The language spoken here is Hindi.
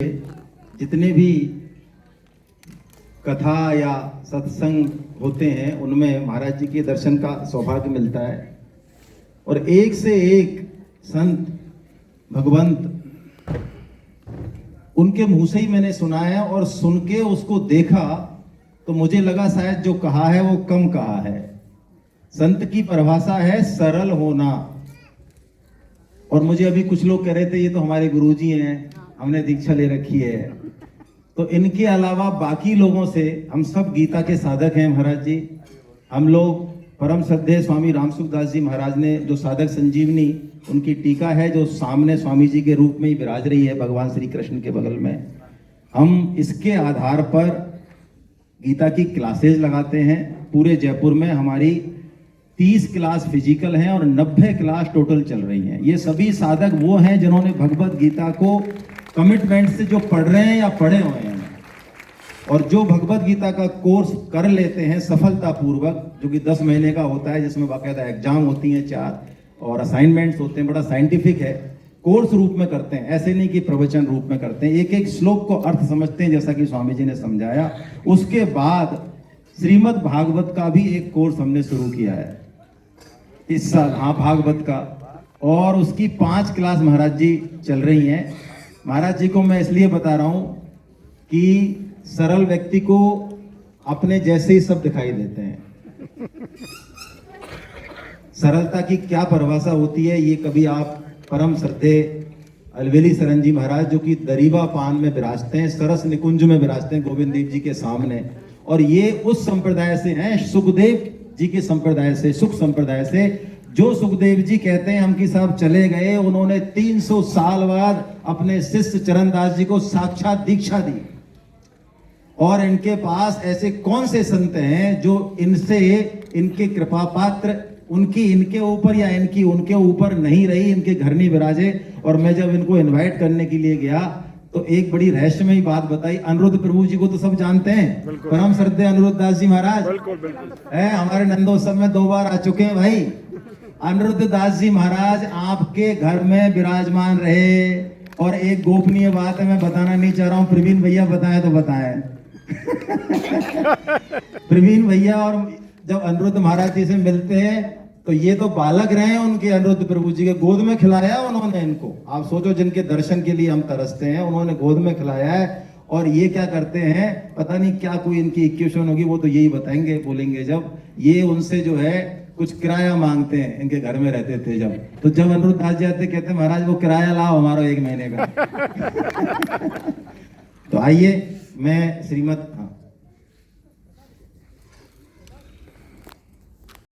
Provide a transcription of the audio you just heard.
जितने भी कथा या सत्संग होते हैं उनमें महाराज जी के दर्शन का सौभाग्य मिलता है और एक से एक संत भगवंत उनके मुंह से ही मैंने सुना है और सुन के उसको देखा तो मुझे लगा शायद जो कहा है वो कम कहा है। संत की परिभाषा है सरल होना। और मुझे अभी कुछ लोग कह रहे थे ये तो हमारे गुरुजी हैं, हमने दीक्षा ले रखी है। तो इनके अलावा बाकी लोगों से हम सब गीता के साधक हैं महाराज जी। हम लोग परम श्रद्धेय स्वामी रामसुख दास जी महाराज ने जो साधक संजीवनी उनकी टीका है जो सामने स्वामी जी के रूप में ही विराज रही है भगवान श्री कृष्ण के बगल में, हम इसके आधार पर गीता की क्लासेज लगाते हैं। पूरे जयपुर में हमारी 30 क्लास फिजिकल हैं और 90 क्लास टोटल चल रही हैं। ये सभी साधक वो हैं जिन्होंने भगवत गीता को कमिटमेंट से जो पढ़ रहे हैं या पढ़े हुए हैं और जो भगवत गीता का कोर्स कर लेते हैं सफलतापूर्वक, जो कि 10 महीने का होता है, जिसमें बाकायदा एग्जाम होती हैं 4 और असाइनमेंट्स होते हैं, बड़ा साइंटिफिक है, कोर्स रूप में करते हैं, ऐसे नहीं कि प्रवचन रूप में करते हैं। एक एक श्लोक को अर्थ समझते हैं जैसा कि स्वामी जी ने समझाया। उसके बाद श्रीमद् भागवत का भी एक कोर्स हमने शुरू किया है इस साल, हाँ भागवत का, और उसकी 5 क्लास महाराज जी चल रही हैं। महाराज जी को मैं इसलिए बता रहा हूं कि सरल व्यक्ति को अपने जैसे ही सब दिखाई देते हैं। सरलता की क्या परिभाषा होती है ये कभी आप परम श्रद्धेय अलवेली सरन जी महाराज जो कि दरीबा पान में विराजते हैं, सरस निकुंज में विराजते हैं गोविंद देव जी के सामने, और ये उस संप्रदाय से हैं, सुखदेव जी के संप्रदाय से, सुख संप्रदाय से, जो सुखदेव जी कहते हैं हम कि साहब चले गए, उन्होंने 300 साल बाद अपने शिष्य चरणदास जी को साक्षात दीक्षा दी। और इनके पास ऐसे कौन से संत हैं जो इनसे इनके कृपा पात्र उनकी इनके ऊपर या इनकी उनके ऊपर नहीं रही, इनके घर नहीं विराजे। और मैं जब इनको इनवाइट करने के लिए गया तो एक बड़ी रहस्यमयी बात बताई। अनिरुद्ध प्रभु जी को तो सब जानते हैं, परम श्रद्धेय अनिरुद्ध दास जी महाराज है, हमारे नंदोत्सव में 2 बार आ चुके हैं भाई। अनिरुद्ध दास जी महाराज आपके घर में विराजमान रहे। और एक गोपनीय बात है, मैं बताना नहीं चाह रहा हूं, प्रवीण भैया बताएं तो बताएं। प्रवीण भैया और जब अनिरुद्ध महाराज जी से मिलते हैं तो ये तो बालक रहे हैं उनके, अनिरुद्ध प्रभु जी के गोद में खिलाया उन्होंने इनको। आप सोचो जिनके दर्शन के लिए हम तरसते हैं, उन्होंने गोद में खिलाया है। और ये क्या करते हैं, पता नहीं क्या कोई इनकी इक्वेशन होगी, वो तो यही बताएंगे, बोलेंगे जब ये उनसे जो है कुछ किराया मांगते हैं, इनके घर में रहते थे जब, तो जब अनिरुद्ध दास जी आते कहते महाराज वो किराया लाओ हमारा 1 महीने का। तो आइए मैं श्रीमद्